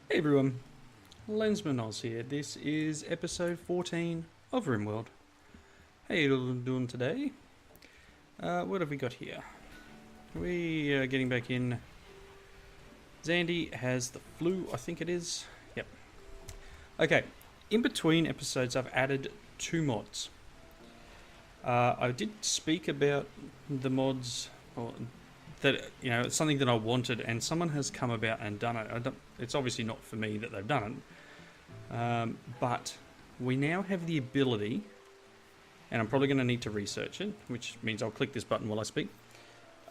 Hey everyone, Lensman Oz here. This is episode 14 of Rimworld. How you doing today? What have we got here? We are getting back in. Zandy has the flu, I think it is. Yep. Okay, in between episodes I've added 2 mods. I did speak about the mods, or that, it's something that I wanted, and someone has come about and done it. It's obviously not for me that they've done it, but we now have the ability, and I'm probably going to need to research it, which means I'll click this button while I speak.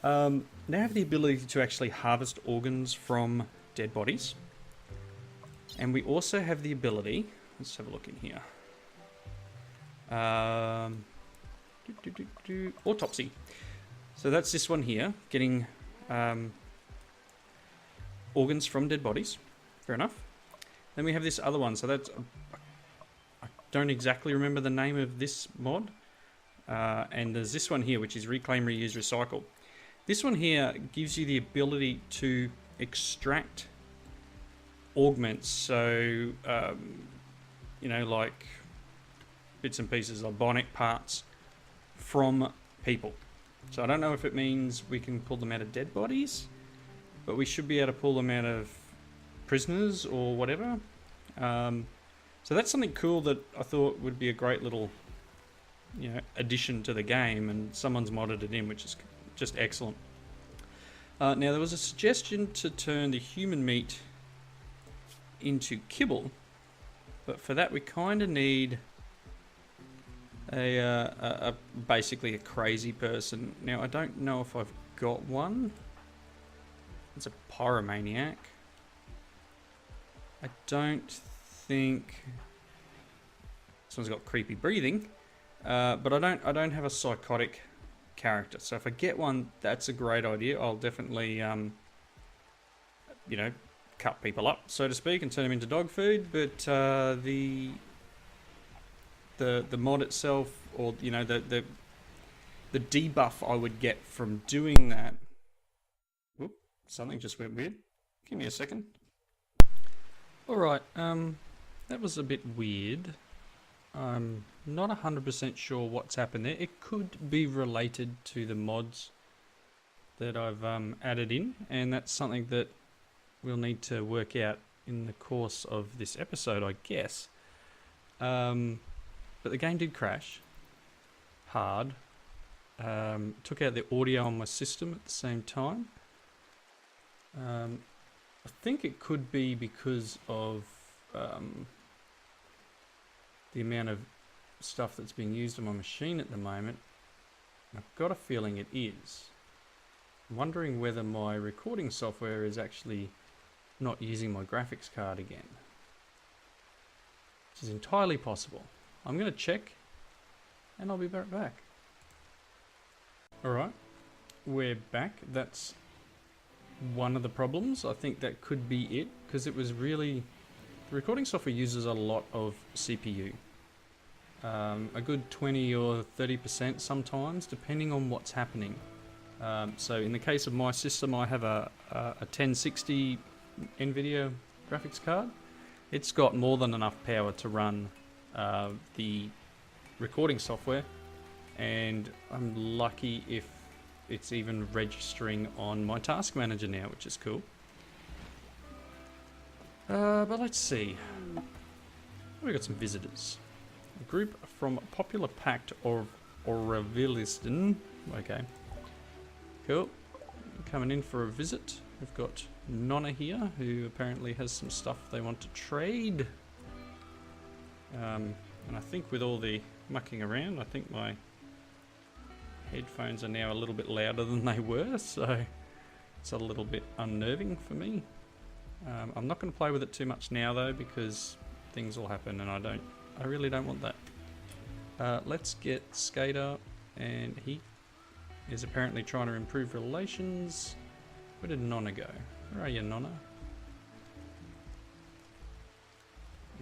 Now have the ability to actually harvest organs from dead bodies, and we also have the ability. Let's have a look in here. Autopsy. So that's this one here, getting organs from dead bodies. Fair enough. Then we have this other one. So that's I don't exactly remember the name of this mod. And there's this one here, which is reclaim, reuse, recycle. This one here gives you the ability to extract augments. So like bits and pieces like bionic parts from people. So I don't know if it means we can pull them out of dead bodies, but we should be able to pull them out of prisoners or whatever. So that's something cool that I thought would be a great little, addition to the game, and someone's modded it in, which is just excellent. Now there was a suggestion to turn the human meat into kibble, but for that we kind of need basically a crazy person. Now I don't know if I've got one. It's a pyromaniac. I don't think this one's got creepy breathing, but I don't have a psychotic character. So if I get one, that's a great idea. I'll definitely cut people up, so to speak, and turn them into dog food. But the mod itself, or the debuff I would get from doing that. Whoop, something just went weird. Give me a second. Alright, that was a bit weird. I'm not 100% sure what's happened there. It could be related to the mods that I've added in, and that's something that we'll need to work out in the course of this episode, I guess. But the game did crash hard. Took out the audio on my system at the same time. I think it could be because of the amount of stuff that's being used on my machine at the moment. I've got a feeling it is. I'm wondering whether my recording software is actually not using my graphics card again, which is entirely possible. I'm going to check, and I'll be right back. Alright, we're back. That's one of the problems. I think that could be it, because it was really... The recording software uses a lot of CPU. A good 20 or 30% sometimes, depending on what's happening. So in the case of my system, I have a 1060 NVIDIA graphics card. It's got more than enough power to run the recording software, and I'm lucky if it's even registering on my task manager now, which is cool. But let's see. We got some visitors. A group from Popular Pact or Reviliston. Okay, cool. Coming in for a visit. We've got Nonna here, who apparently has some stuff they want to trade. And I think with all the mucking around, I think my headphones are now a little bit louder than they were, so it's a little bit unnerving for me. I'm not going to play with it too much now though, because things will happen, and I really don't want that. Let's get Skater, and he is apparently trying to improve relations. Where did Nonna go? Where are you, Nonna?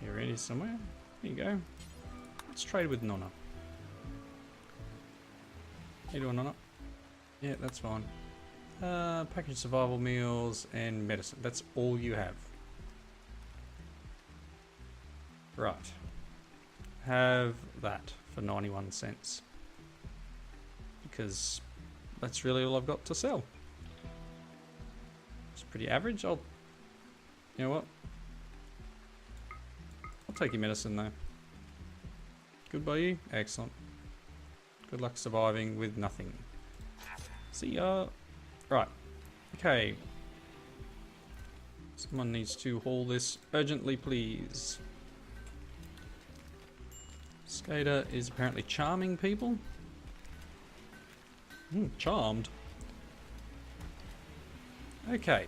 You're in here somewhere. There you go. Let's trade with Nonna. How you doing, Nonna? Yeah, that's fine. Packaged survival meals and medicine. That's all you have. Right. Have that for 91 cents. Because that's really all I've got to sell. It's pretty average. You know what? I'll take your medicine though. Good by you? Excellent. Good luck surviving with nothing. See ya. Right. Okay. Someone needs to haul this urgently, please. Skater is apparently charming people. Charmed. Okay.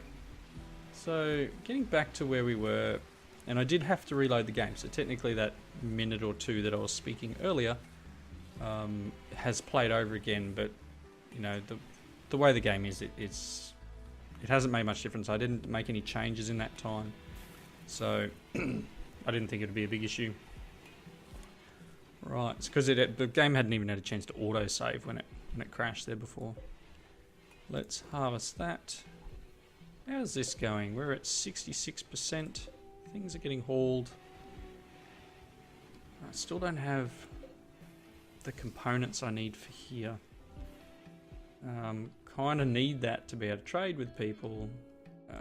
So, getting back to where we were, and I did have to reload the game, so technically that minute or two that I was speaking earlier has played over again, but you know, the way the game is, it hasn't made much difference. I didn't make any changes in that time, so I didn't think it would be a big issue. Right, it's because the game hadn't even had a chance to auto-save when it crashed there before. Let's harvest that. How's this going? We're at 66%. Things are getting hauled. I still don't have the components I need for here. Kind of need that to be able to trade with people. I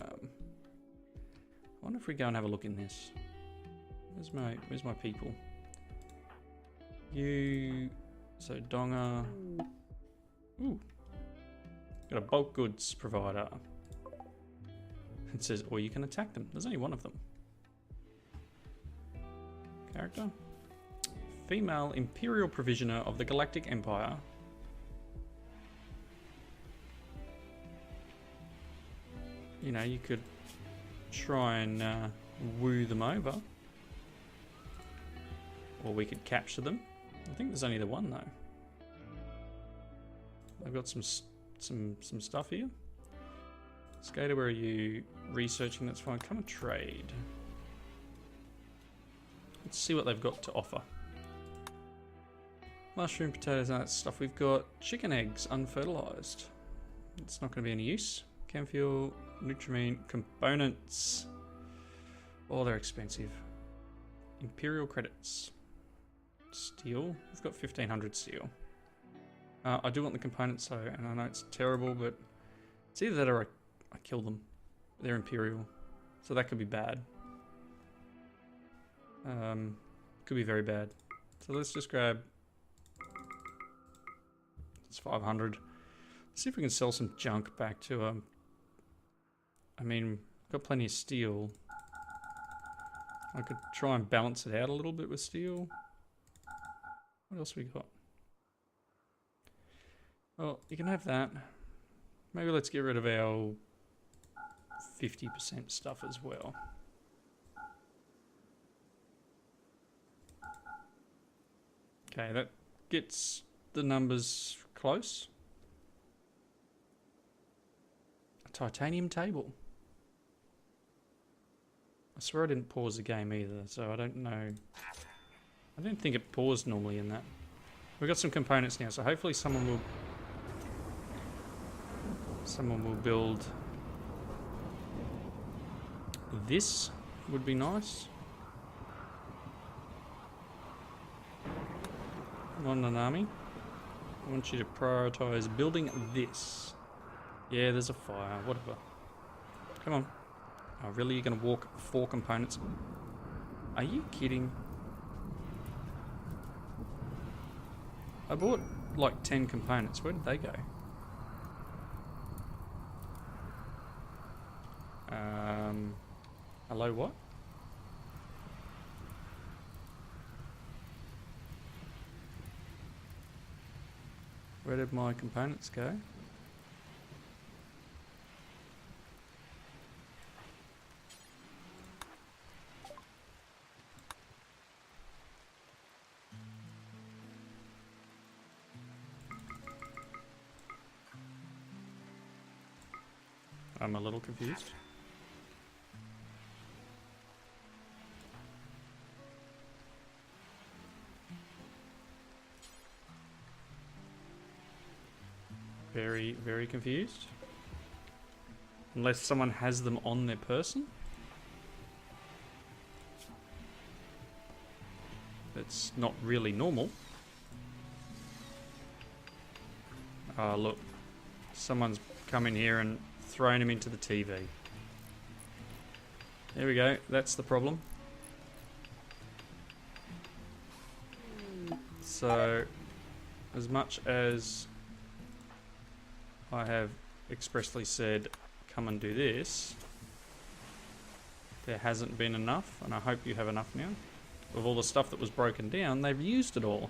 wonder if we go and have a look in this. Where's my people? So Donga. Ooh. Got a bulk goods provider. It says, or you can attack them. There's only one of them. Character. Female Imperial Provisioner of the Galactic Empire. You know, you could try and woo them over. Or we could capture them. I think there's only the one though. I've got some stuff here. Skater, where are you researching? That's fine. Come and trade. Let's see what they've got to offer. Mushroom, potatoes, and that stuff. We've got chicken eggs, unfertilized. It's not going to be any use. Chem fuel, Nutrimine, components. Oh, they're expensive. Imperial credits. Steel. We've got 1500 steel. I do want the components though, and I know it's terrible, but it's either that or I kill them. They're Imperial, so that could be bad. Could be very bad. So let's just grab. It's 500. Let's see if we can sell some junk back to I mean, we've got plenty of steel. I could try and balance it out a little bit with steel. What else we got? Well, you can have that. Maybe let's get rid of our 50% stuff as well. Okay, that gets the numbers close. A titanium table. I swear I didn't pause the game either, so I don't know. I don't think it paused normally in that. We've got some components now, so hopefully someone will build this. Would be nice. Come on, Nanami. I want you to prioritize building this. Yeah, there's a fire. Whatever. Come on. Oh, really? You're going to walk 4 components? Are you kidding? I bought like 10 components. Where did they go? Hello, what? Where did my components go? I'm a little confused. Very, very confused. Unless someone has them on their person. It's not really normal. Oh, look. Someone's come in here and thrown him into the TV. There we go. That's the problem. So, as much as I have expressly said, come and do this, there hasn't been enough, and I hope you have enough now. With all the stuff that was broken down, they've used it all.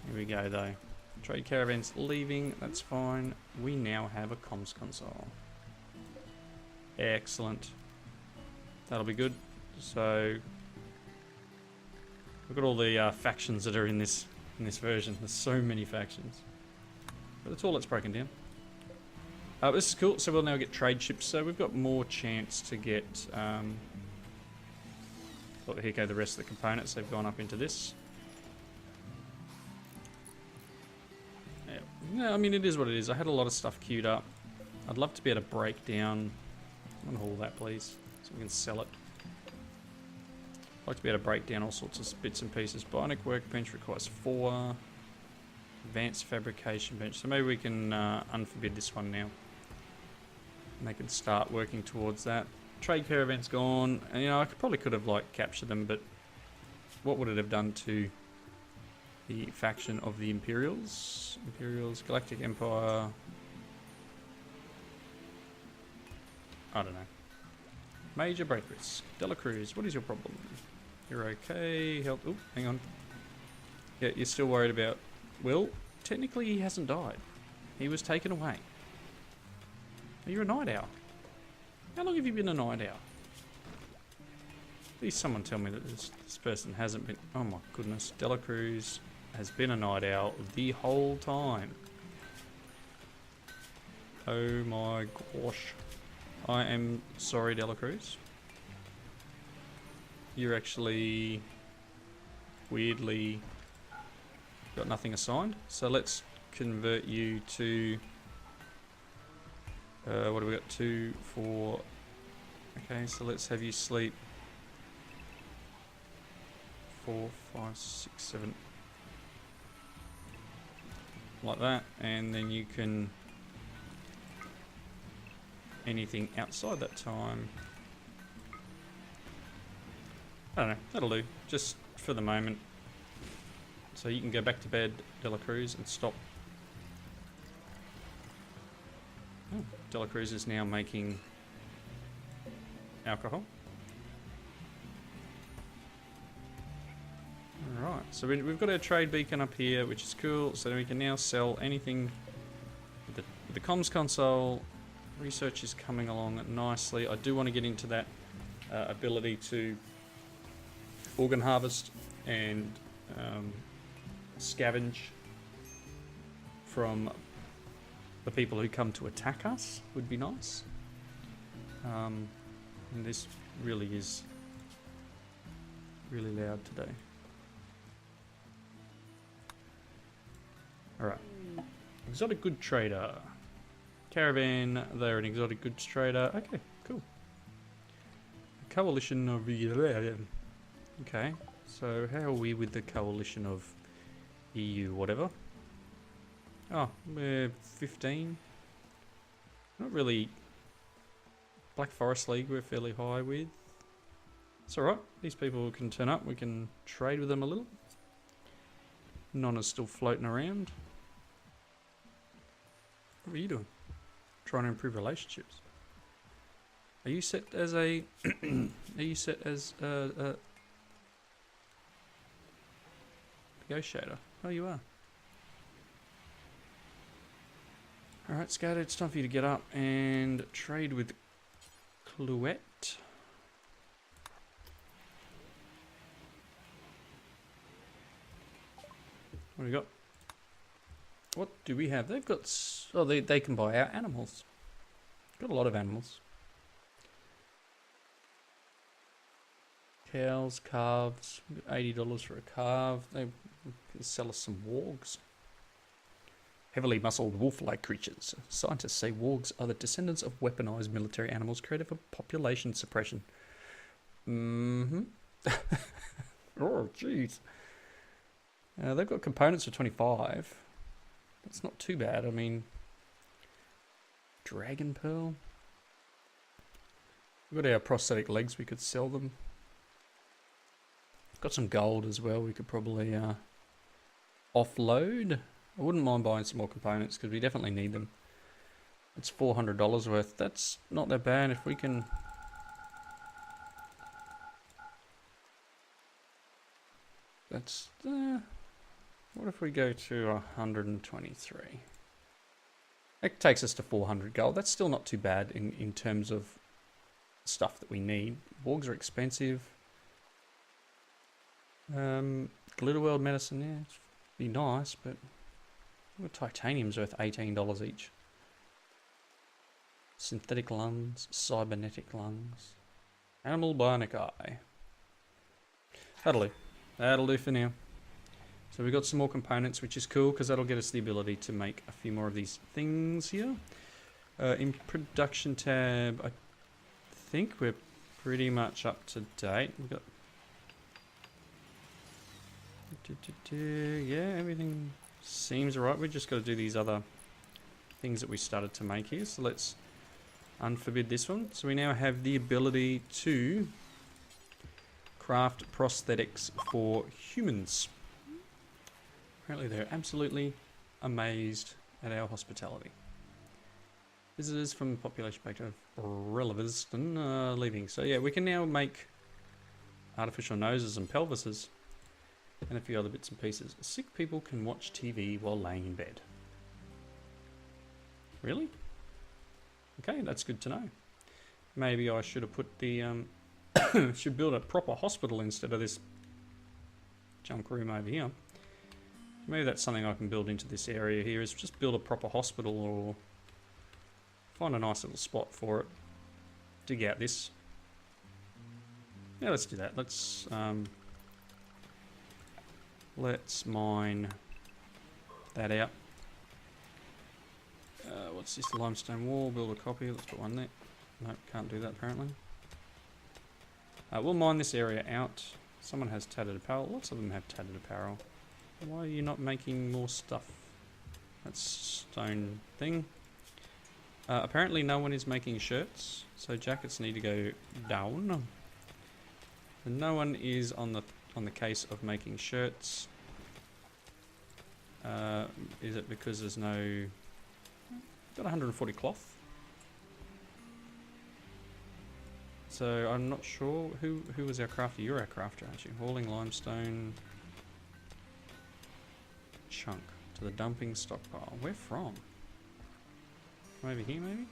Here we go, though. Trade caravans leaving, that's fine. We now have a comms console. Excellent. That'll be good. So, look at all the factions that are in this version. There's so many factions. But that's all that's broken down. This is cool. So we'll now get trade ships. So we've got more chance to get... Look, here go the rest of the components. They've gone up into this. Yeah, I mean, it is what it is. I had a lot of stuff queued up. I'd love to be able to break down... I want to haul that, please, so we can sell it. I'd like to be able to break down all sorts of bits and pieces. Bionic workbench requires 4. Advanced fabrication bench. So maybe we can unforbid this one now. And they can start working towards that. Trade caravan's gone. And, you know, I probably could have, like, captured them, but what would it have done to the faction of the Imperials? Imperials, Galactic Empire. I don't know. Major break risk. Delacruz, what is your problem? You're okay. Help. Oh, hang on. Yeah, you're still worried about... Well, technically he hasn't died. He was taken away. You're a night owl. How long have you been a night owl? Please someone tell me that this person hasn't been... Oh my goodness. Delacruz has been a night owl the whole time. Oh my gosh. I am sorry, Delacruz. You're actually weirdly got nothing assigned. So let's convert you to... what do we got? 2, 4... Okay, so let's have you sleep 4, 5, 6, 7... like that, and then you can... anything outside that time... I don't know, that'll do, just for the moment. So you can go back to bed, Delacruz, and stop. Oh, Delacruz is now making alcohol. Alright, so we've got our trade beacon up here, which is cool, so we can now sell anything with the comms console. Research is coming along nicely. I do want to get into that ability to organ harvest and scavenge from the people who come to attack us. Would be nice. And this really is really loud today. Alright. Exotic good trader. Caravan, they're an exotic goods trader. Okay, cool. Coalition of... Okay, so how are we with the coalition of EU whatever? Oh, we're 15. Not really... Black Forest League we're fairly high with. It's alright, these people can turn up, we can trade with them a little. Nana's still floating around. What are you doing? Trying to improve relationships. Are you set as a... are you set as a negotiator? Oh, you are. Alright, Scatter, it's time for you to get up and trade with Cluette. What do we got? What do we have? They've got... Oh, they can buy our animals. Got a lot of animals. Cows, calves. $80 for a calf. They can sell us some wargs. Heavily muscled wolf-like creatures. Scientists say wargs are the descendants of weaponized military animals created for population suppression. Mm-hmm. Oh, jeez. They've got components for 25. That's not too bad. I mean, dragon pearl. We've got our prosthetic legs. We could sell them. Got some gold as well. We could probably offload. I wouldn't mind buying some more components because we definitely need them. It's $400 worth. That's not that bad if we can. That's what if we go to 123? That takes us to 400 gold. That's still not too bad in terms of stuff that we need. Wargs are expensive. Glitter World medicine, yeah, it'd be nice, but titanium's worth $18 each. Synthetic lungs, cybernetic lungs, animal bionic eye. That'll do for now. So we've got some more components, which is cool because that'll get us the ability to make a few more of these things here. In production tab, I think we're pretty much up to date. We've got yeah, everything seems alright. We've just got to do these other things that we started to make here. So let's unforbid this one. So we now have the ability to craft prosthetics for humans. Apparently they're absolutely amazed at our hospitality. Visitors from the population back to Releveston leaving. So yeah, we can now make artificial noses and pelvises. And a few other bits and pieces. Sick people can watch TV while laying in bed. Really? Okay, that's good to know. Maybe I should have put the should build a proper hospital instead of this junk room over here. Maybe that's something I can build into this area here, is just build a proper hospital or find a nice little spot for it. Dig out this. Yeah, let's do that. Let's mine that out. What's this? Limestone wall. Build a copy. Let's put one there. No, can't do that apparently. We'll mine this area out. Someone has tattered apparel. Lots of them have tattered apparel. Why are you not making more stuff? That's stone thing. Apparently no one is making shirts, so jackets need to go down. And no one is on the case of making shirts. Is it because there's no... Got 140 cloth. So I'm not sure who was our crafter. You're our crafter, aren't you? Hauling limestone chunk to the dumping stockpile. Where from? From over here maybe?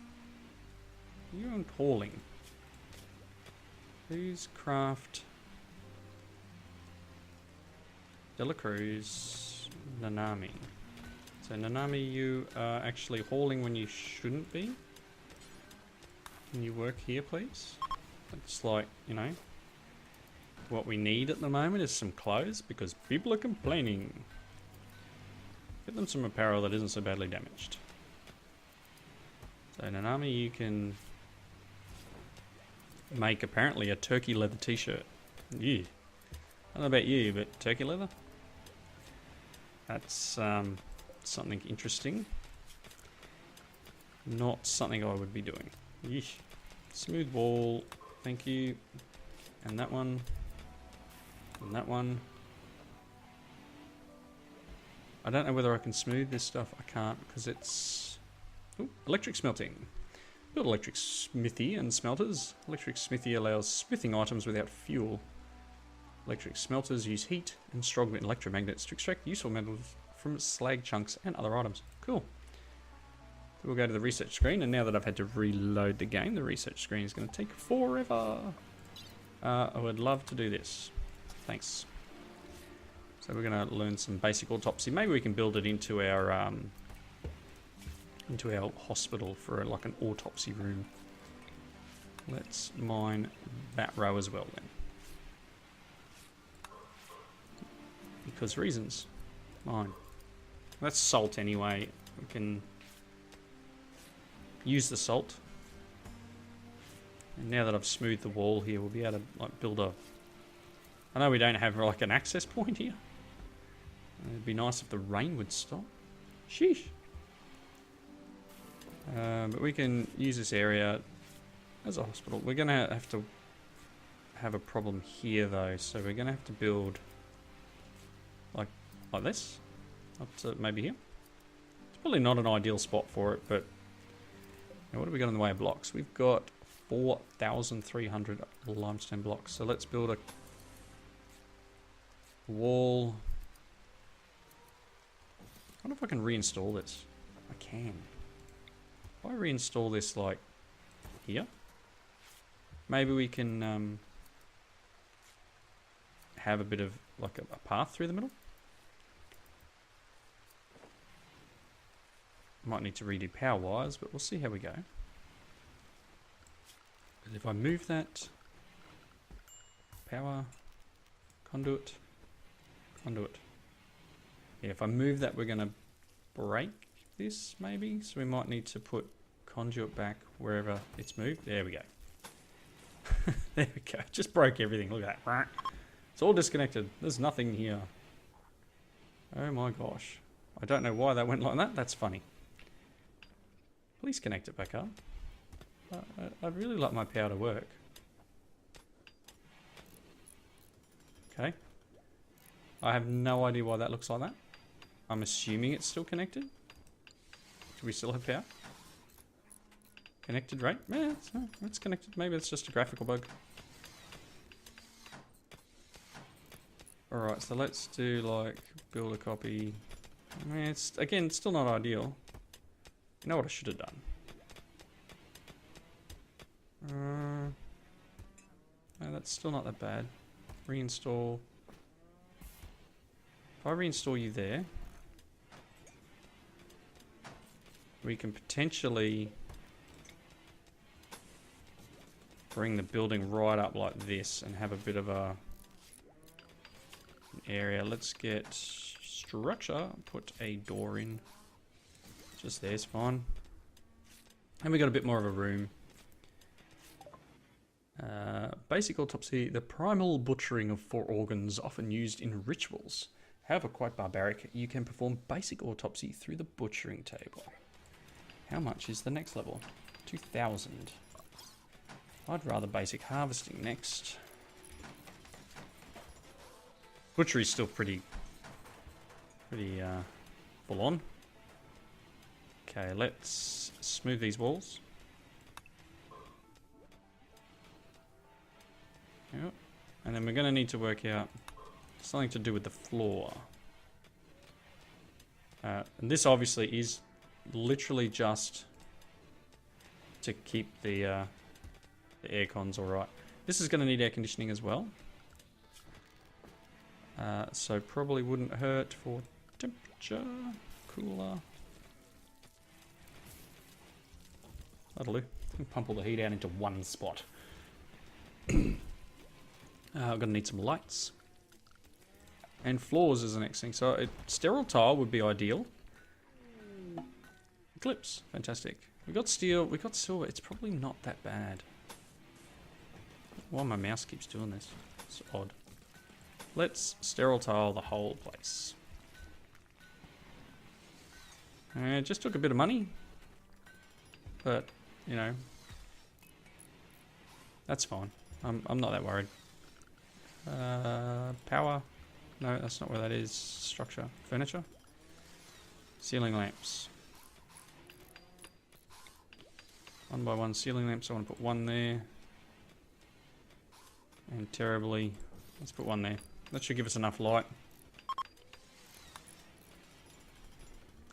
You're on hauling. Who's craft? Delacruz, Nanami. So Nanami, you are actually hauling when you shouldn't be. Can you work here, please? It's like, you know, what we need at the moment is some clothes because people are complaining. Get them some apparel that isn't so badly damaged. So Nanami, you can make apparently a turkey leather t-shirt. Yeah. I don't know about you, but turkey leather? That's something interesting. Not something I would be doing. Yeesh. Smooth wall, thank you. And that one. And that one. I don't know whether I can smooth this stuff. I can't because it's... Ooh, electric smelting. Build electric smithy and smelters. Electric smithy allows smithing items without fuel. Electric smelters use heat and strong electromagnets to extract useful metals from slag chunks and other items. Cool. So we'll go to the research screen, and now that I've had to reload the game, the research screen is going to take forever. I would love to do this. Thanks. So we're going to learn some basic autopsy. Maybe we can build it into our hospital for like an autopsy room. Let's mine that row as well then. Because reasons. Mine. That's salt anyway. We can use the salt. And now that I've smoothed the wall here, we'll be able to like build a I know we don't have like an access point here. It'd be nice if the rain would stop. Sheesh. But we can use this area as a hospital. We're going to have a problem here though, so we're going to have to build like this. Up to maybe here. It's probably not an ideal spot for it, but now what have we got in the way of blocks? We've got 4,300 limestone blocks. So let's build a wall. I wonder if I can reinstall this. I can. If I reinstall this like here, maybe we can have a bit of like a path through the middle. Might need to redo power wires, but we'll see how we go. But if I move that power conduit. Yeah, if I move that, we're going to break this maybe. So we might need to put conduit back wherever it's moved. There we go. There we go. Just broke everything. Look at that. It's all disconnected. There's nothing here. Oh my gosh. I don't know why that went like that. That's funny. Please connect it back up. I'd really like my power to work. Okay. I have no idea why that looks like that. I'm assuming it's still connected. Do we still have power? Connected rate? Yeah, it's connected. Maybe it's just a graphical bug. Alright, so let's do like build a copy. I mean, it's again still not ideal. You know what I should have done? No, that's still not that bad. Reinstall. If I reinstall you there, we can potentially bring the building right up like this and have a bit of an area. Let's get structure, put a door in. Just there's fine. And we got a bit more of a room. Basic autopsy, the primal butchering of 4 organs often used in rituals. However quite barbaric, you can perform basic autopsy through the butchering table. How much is the next level? 2,000. I'd rather basic harvesting next. Butchery's still pretty full on. Okay, let's smooth these walls. Yep. And then we're going to need to work out something to do with the floor. And this obviously is literally just to keep the air cons alright. This is going to need air conditioning as well. So probably wouldn't hurt for temperature, cooler. That'll do. Pump all the heat out into one spot. I'm going to need some lights. And floors is the next thing. So sterile tile would be ideal. Eclipse, fantastic. We got steel, we got silver. It's probably not that bad. Why my mouse keeps doing this? It's odd. Let's sterile tile the whole place. It just took a bit of money. But, you know, that's fine. I'm not that worried. Power. No, that's not where that is. Structure. Furniture. Ceiling lamps. 1 by 1 ceiling lamps. I want to put 1 there. And terribly, let's put 1 there. That should give us enough light.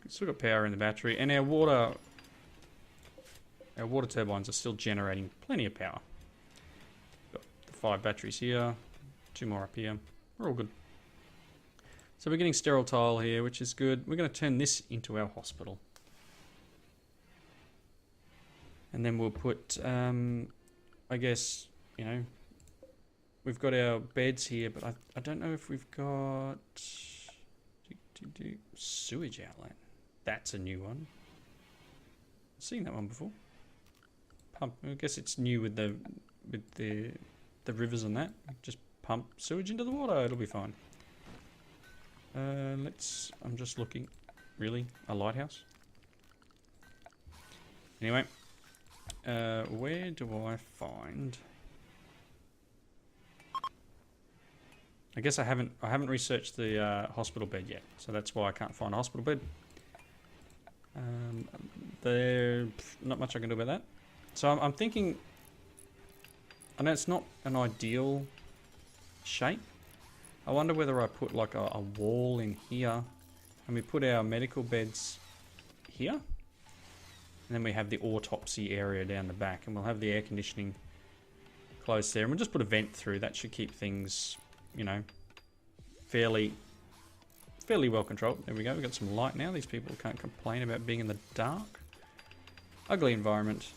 Still got power in the battery, and our water turbines are still generating plenty of power. Got the 5 batteries here, 2 more up here. We're all good. So we're getting sterile tile here, which is good. We're going to turn this into our hospital. And then we'll put, I guess, you know, we've got our beds here, but I don't know if we've got sewage outlet. That's a new one. I've seen that one before. Pump. I guess it's new with the rivers and that. Just pump sewage into the water. It'll be fine. I'm just looking. Really? A lighthouse? Anyway. Where do I find... I guess I haven't researched the hospital bed yet, so that's why I can't find a hospital bed. There's not much I can do about that. So I'm thinking... I know it's not an ideal shape. I wonder whether I put like a wall in here, and we put our medical beds here. And then we have the autopsy area down the back, and we'll have the air conditioning close there. And we'll just put a vent through. That should keep things, you know, fairly well controlled. There we go. We've got some light now. These people can't complain about being in the dark. Ugly environment.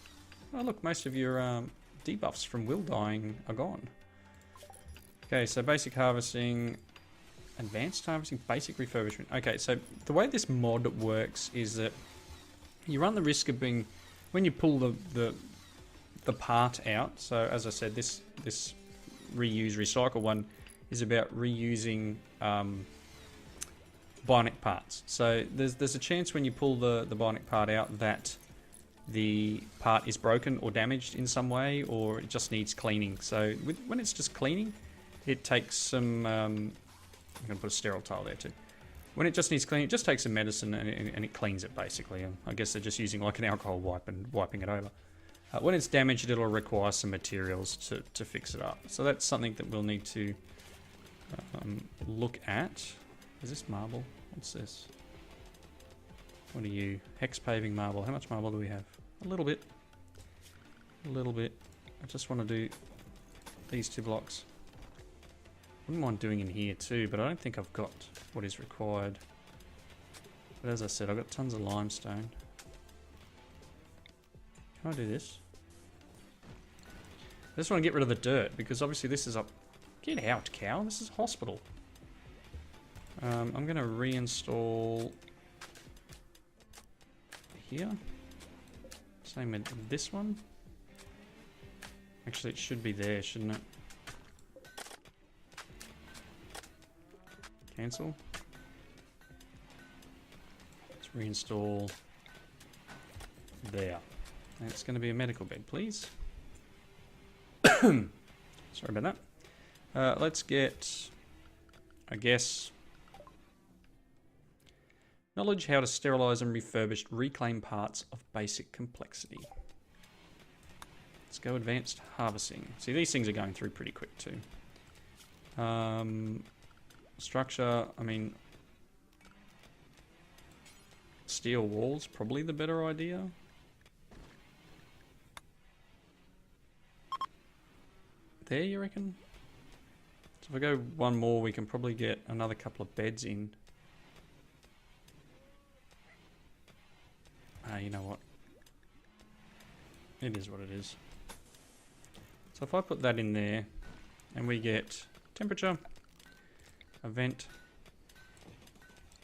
Oh, look, most of your debuffs from will dying are gone. Okay, so basic harvesting, advanced harvesting, basic refurbishment. Okay, so the way this mod works is that you run the risk of being, when you pull the part out, so as I said, this reuse recycle one is about reusing bionic parts. So there's a chance when you pull the bionic part out that the part is broken or damaged in some way, or it just needs cleaning. So when it's just cleaning, it takes some... I'm going to put a sterile tile there too. When it just needs cleaning, it just takes some medicine and it cleans it basically. And I guess they're just using like an alcohol wipe and wiping it over. When it's damaged, it'll require some materials to fix it up. So that's something that we'll need to look at. Is this marble? What's this? What are you? Hex paving marble. How much marble do we have? A little bit. A little bit. I just want to do these 2 blocks. Wouldn't mind doing in here too, but I don't think I've got what is required. But as I said, I've got tons of limestone. Can I do this? I just want to get rid of the dirt, because obviously this is up... Get out, cow. This is a hospital. I'm going to reinstall... here. Same with this one. Actually, it should be there, shouldn't it? Cancel. Let's reinstall there. And it's going to be a medical bed, please. Sorry about that. Let's get, I guess, knowledge how to sterilize and refurbish reclaimed parts of basic complexity. Let's go advanced harvesting. See, these things are going through pretty quick too. Structure, I mean, steel walls, probably the better idea. There, you reckon? So if I go one more, we can probably get another couple of beds in. You know what? It is what it is. So if I put that in there, and we get temperature, a vent,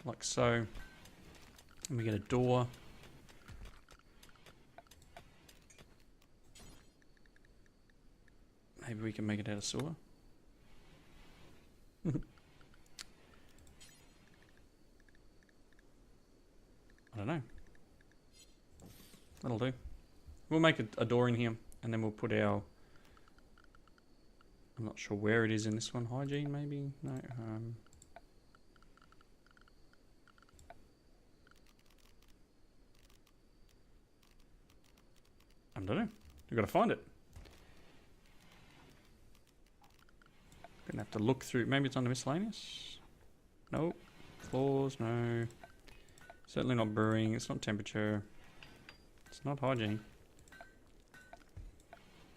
like so, and we get a door. Maybe we can make it out of sewer. I don't know. That'll do. We'll make a door in here, and then we'll put our... I'm not sure where it is in this one. Hygiene, maybe? No. I don't know. We've got to find it. Gonna have to look through. Maybe it's under miscellaneous? Nope. Floors, no. Certainly not brewing. It's not temperature. It's not hygiene.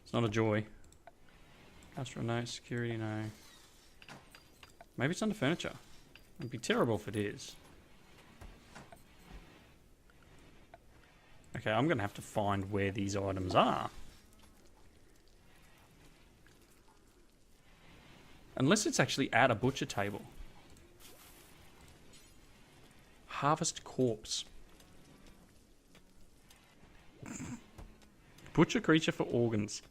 It's not a joy. Astral, no. Security, no. Maybe it's under furniture. It'd be terrible if it is. Okay, I'm going to have to find where these items are. Unless it's actually at a butcher table. Harvest corpse. Butcher creature for organs.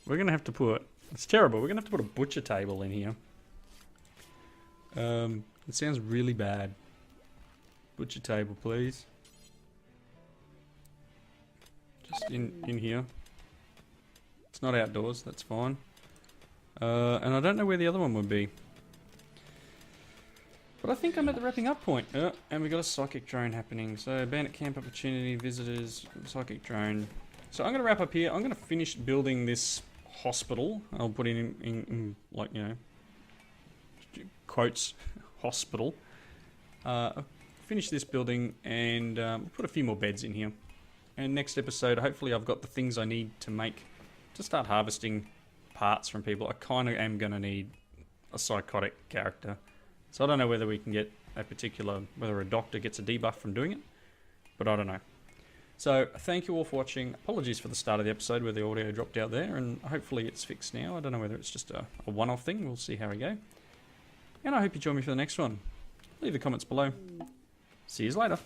We're going to have to put It's terrible. We're going to have to put a butcher table in here. It sounds really bad. Butcher table, please. Just in here. It's not outdoors, that's fine. And I don't know where the other one would be. But I think I'm at the wrapping up point. And we got a psychic drone happening. So bandit camp opportunity, visitors, psychic drone. So I'm going to wrap up here. I'm going to finish building this hospital. I'll put in like, you know, quotes, hospital. Finish this building and put a few more beds in here. And next episode, hopefully I've got the things I need to start harvesting parts from people. I kind of am going to need a psychotic character. So I don't know whether we can get whether a doctor gets a debuff from doing it. But I don't know. So thank you all for watching. Apologies for the start of the episode where the audio dropped out there. And hopefully it's fixed now. I don't know whether it's just a one-off thing. We'll see how we go. And I hope you join me for the next one. Leave the comments below. See you later.